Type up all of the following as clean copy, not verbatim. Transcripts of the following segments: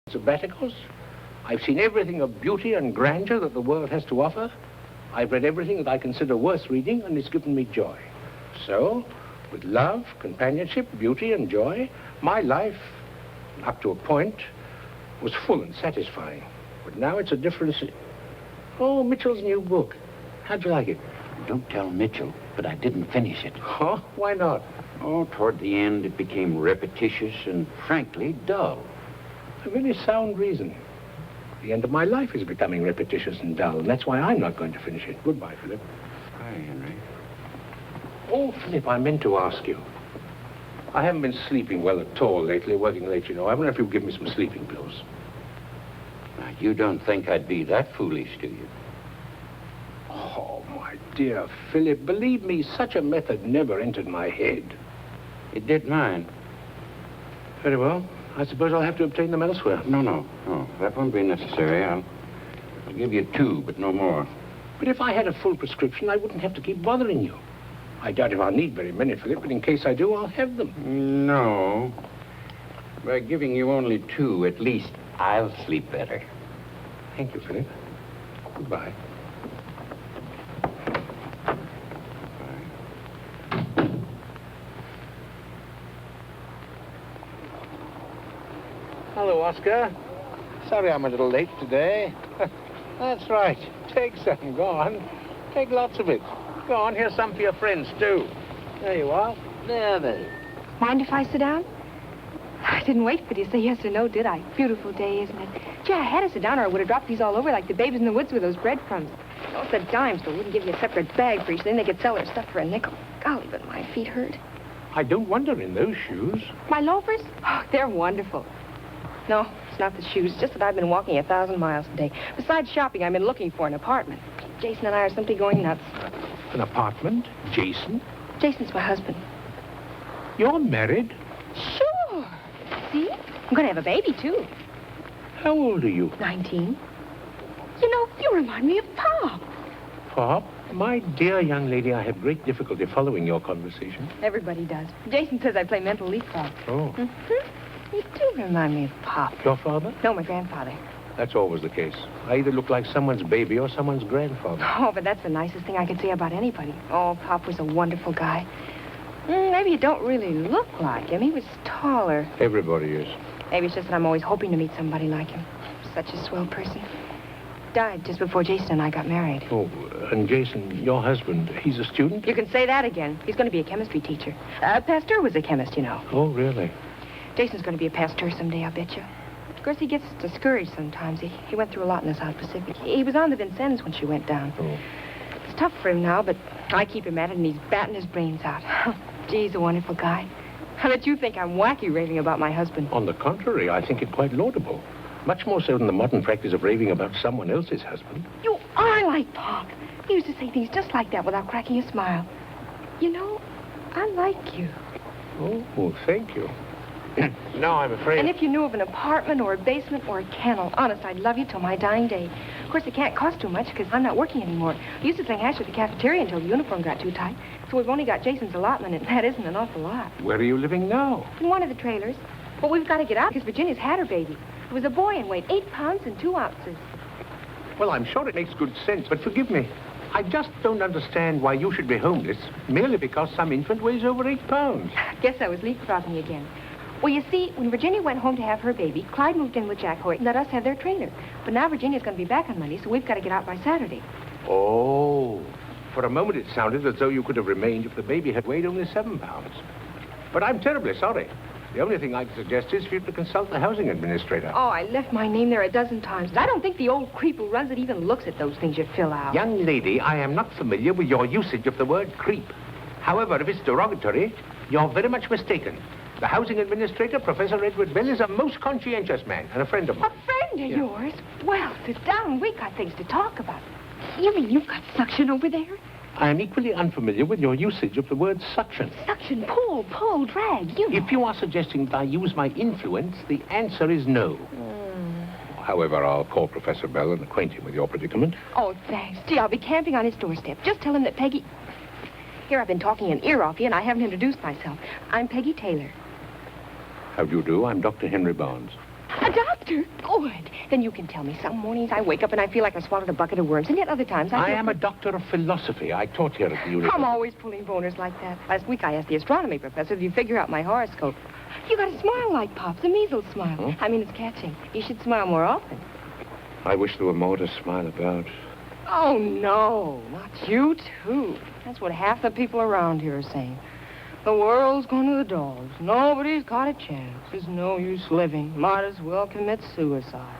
sabbaticals. I've seen everything of beauty and grandeur that the world has to offer. I've read everything that I consider worth reading, and it's given me joy. So, with love, companionship, beauty, and joy, my life, up to a point, was full and satisfying. But now it's a different... Oh, Mitchell's new book. How'd you like it? Don't tell Mitchell, but I didn't finish it. Oh, why not? Oh, toward the end, it became repetitious and, frankly, dull. A very sound reason. The end of my life is becoming repetitious and dull, and that's why I'm not going to finish it. Goodbye, Philip. Hi, Henry. Oh, Philip, I meant to ask you. I haven't been sleeping well at all lately, working late, you know. I wonder if you'll give me some sleeping pills. Now, you don't think I'd be that foolish, do you? Oh, my dear Philip, believe me, such a method never entered my head. It did mine. Very well. I suppose I'll have to obtain them elsewhere. No. That won't be necessary. I'll give you 2, but no more. But if I had a full prescription, I wouldn't have to keep bothering you. I doubt if I'll need very many, Philip, but in case I do, I'll have them. No. By giving you only 2, at least I'll sleep better. Thank you, Philip. Goodbye. Hello, Oscar. Sorry I'm a little late today. That's right. Take some. Go on. Take lots of it. Go on, here's some for your friends, too. There you are. There. Mind if I sit down? I didn't wait for you to say yes or no, did I? Beautiful day, isn't it? Gee, I had to sit down or I would have dropped these all over like the babies in the woods with those breadcrumbs. Oh, it's a dime store wouldn't give you a separate bag for each. Then they could sell their stuff for a nickel. Golly, but my feet hurt. I don't wonder in those shoes. My loafers? Oh, they're wonderful. No, it's not the shoes. It's just that I've been walking 1,000 miles a day. Besides shopping, I've been looking for an apartment. Jason and I are simply going nuts. An apartment? Jason? Jason's my husband. You're married? Sure. See? I'm going to have a baby, too. How old are you? 19. You know, you remind me of Pop. Pop? My dear young lady, I have great difficulty following your conversation. Everybody does. Jason says I play mental leapfrog. Oh. Mm-hmm. You do remind me of Pop. Your father? No, my grandfather. That's always the case. I either look like someone's baby or someone's grandfather. Oh, but that's the nicest thing I could say about anybody. Oh, Pop was a wonderful guy. Maybe you don't really look like him. He was taller. Everybody is. Maybe it's just that I'm always hoping to meet somebody like him. Such a swell person. Died just before Jason and I got married. Oh, and Jason, your husband, he's a student? You can say that again. He's going to be a chemistry teacher. Pasteur was a chemist, you know. Oh, really? Jason's going to be a pasteur someday, I bet you. Of course, he gets discouraged sometimes. He went through a lot in the South Pacific. He was on the Vincennes when she went down. Oh. It's tough for him now, but I keep him at it, and he's batting his brains out. Gee, he's a wonderful guy. I bet you think I'm wacky raving about my husband. On the contrary, I think it quite laudable. Much more so than the modern practice of raving about someone else's husband. You are like Pop. He used to say things just like that without cracking a smile. You know, I like you. Oh, thank you. No, I'm afraid... And if you knew of an apartment or a basement or a kennel, honest, I'd love you till my dying day. Of course, it can't cost too much because I'm not working anymore. I used to sling hash at the cafeteria until the uniform got too tight. So we've only got Jason's allotment, and that isn't an awful lot. Where are you living now? In one of the trailers. But we've got to get out because Virginia's had her baby. It was a boy and weighed 8 pounds and 2 ounces. Well, I'm sure it makes good sense, but forgive me. I just don't understand why you should be homeless merely because some infant weighs over 8 pounds. Guess I was leapfrogging again. Well, you see, when Virginia went home to have her baby, Clyde moved in with Jack Hoyt and let us have their trailer. But now Virginia's going to be back on Monday, so we've got to get out by Saturday. Oh. For a moment, it sounded as though you could have remained if the baby had weighed only 7 pounds. But I'm terribly sorry. The only thing I'd suggest is for you to consult the housing administrator. Oh, I left my name there a dozen times. I don't think the old creep who runs it even looks at those things you fill out. Young lady, I am not familiar with your usage of the word creep. However, if it's derogatory, you're very much mistaken. The housing administrator, Professor Edward Bell, is a most conscientious man and a friend of mine. A friend of yours? Well, sit down. We got things to talk about. You mean you've got suction over there? I am equally unfamiliar with your usage of the word suction. Suction, pull, drag, you know. If you are suggesting that I use my influence, the answer is no. However, I'll call Professor Bell and acquaint him with your predicament. Oh, thanks. Gee, I'll be camping on his doorstep. Just tell him that Peggy... Here, I've been talking an ear off you, and I haven't introduced myself. I'm Peggy Taylor. How do you do? I'm Dr. Henry Barnes. A doctor? Good. Then you can tell me. Some mornings I wake up and I feel like I swallowed a bucket of worms, and yet other times I am a doctor of philosophy. I taught here at the university. I'm always pulling boners like that. Last week I asked the astronomy professor if you figure out my horoscope. You got a smile like Pop's, a measles smile. Hmm? I mean, it's catching. You should smile more often. I wish there were more to smile about. Oh, no. Not you, too. That's what half the people around here are saying. The world's going to the dogs. Nobody's got a chance. There's no use living. Might as well commit suicide.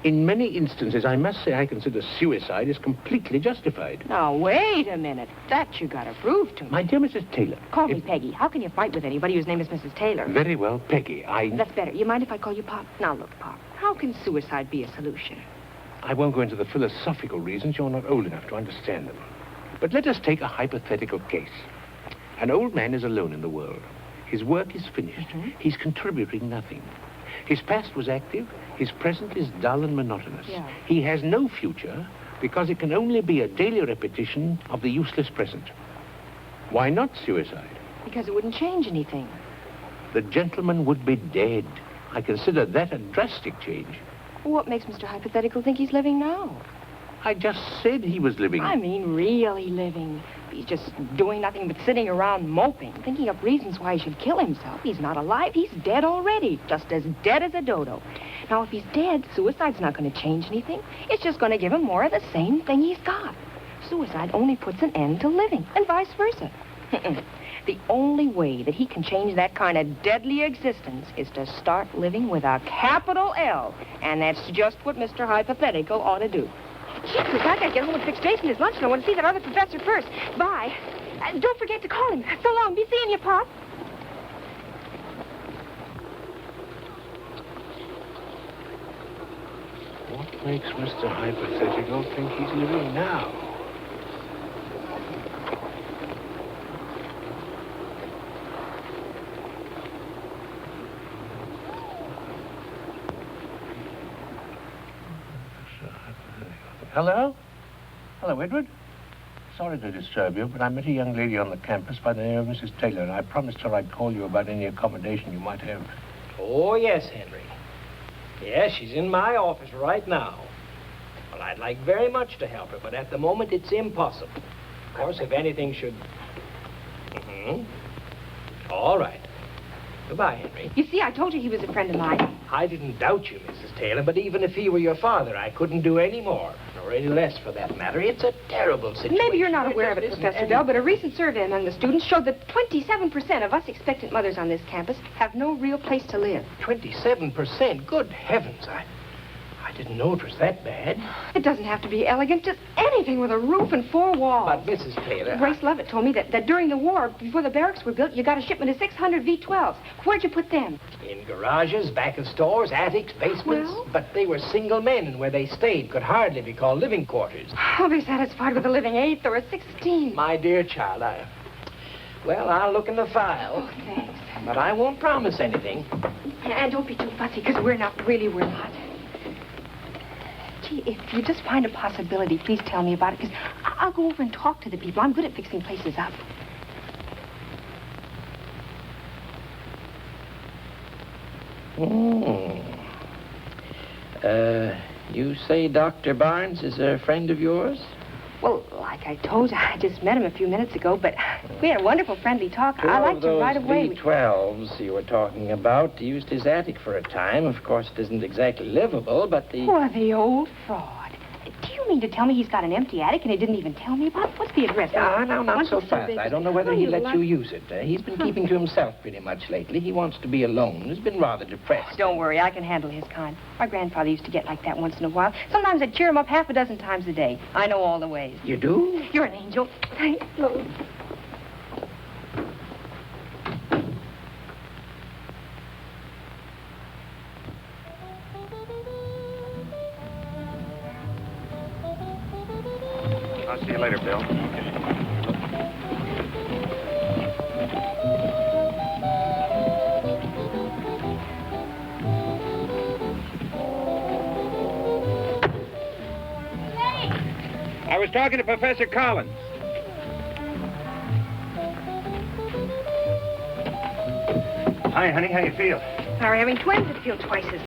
In many instances, I must say I consider suicide is completely justified. Now, wait a minute. That you gotta prove to me. My dear Mrs. Taylor. Call me Peggy. How can you fight with anybody whose name is Mrs. Taylor? Very well, Peggy. That's better. You mind if I call you Pop? Now, look, Pop. How can suicide be a solution? I won't go into the philosophical reasons. You're not old enough to understand them. But let us take a hypothetical case. An old man is alone in the world. His work is finished. Mm-hmm. He's contributing nothing. His past was active. His present is dull and monotonous. Yeah. He has no future because it can only be a daily repetition of the useless present. Why not suicide? Because it wouldn't change anything. The gentleman would be dead. I consider that a drastic change. What makes Mr. Hypothetical think he's living now? I just said he was living. I mean, really living. He's just doing nothing but sitting around moping, thinking up reasons why he should kill himself. He's not alive. He's dead already, just as dead as a dodo. Now, if he's dead, suicide's not going to change anything. It's just going to give him more of the same thing he's got. Suicide only puts an end to living, and vice versa. The only way that he can change that kind of deadly existence is to start living with a capital L. And that's just what Mr. Hypothetical ought to do. Jesus, I gotta get home and fix Jason his lunch, and I want to see that other professor first. Bye. Don't forget to call him. So long. Be seeing you, Pop. What makes Mr. Hypothetical think he's living now? Hello? Hello, Edward. Sorry to disturb you, but I met a young lady on the campus by the name of Mrs. Taylor, and I promised her I'd call you about any accommodation you might have. Oh, yes, Henry. Yes, she's in my office right now. Well, I'd like very much to help her, but at the moment it's impossible. Of course, if anything should... All right. Goodbye, Henry. You see, I told you he was a friend of mine. I didn't doubt you, Mrs. Taylor, but even if he were your father, I couldn't do any more, nor any less for that matter. It's a terrible situation. Maybe you're not aware of it, Listen, Professor Bell, but a recent survey among the students showed that 27% of us expectant mothers on this campus have no real place to live. 27%? Good heavens, I didn't know it was that bad. It doesn't have to be elegant, just anything with a roof and four walls. But, Mrs. Taylor... Grace Lovett told me that during the war, before the barracks were built, you got a shipment of 600 V-12s. Where'd you put them? In garages, back of stores, attics, basements. Well? But they were single men, and where they stayed could hardly be called living quarters. I'll be satisfied with a living eighth or a 16. My dear child, Well, I'll look in the file. Oh, thanks. But I won't promise anything. And don't be too fussy, because we're not. Gee, if you just find a possibility, please tell me about it, because I'll go over and talk to the people. I'm good at fixing places up. You say Dr. Barnes is a friend of yours? Well, like I told you, I just met him a few minutes ago, but we had a wonderful friendly talk. I liked him right away. V-12s you were talking about used his attic for a time. Of course, it isn't exactly livable, but the... Oh, the old fraud. Do you mean to tell me he's got an empty attic and he didn't even tell me about it? What's the address? No, not so fast. I don't know whether he lets you use it. He's been keeping to himself pretty much lately. He wants to be alone. He's been rather depressed. Don't worry, I can handle his kind. My grandfather used to get like that once in a while. Sometimes I'd cheer him up half a dozen times a day. I know all the ways. You do? You're an angel. Thanks, Lord. I'll see you later, Bill. I was talking to Professor Collins. Hi, honey. How you feel? Are we having twins that feel twice as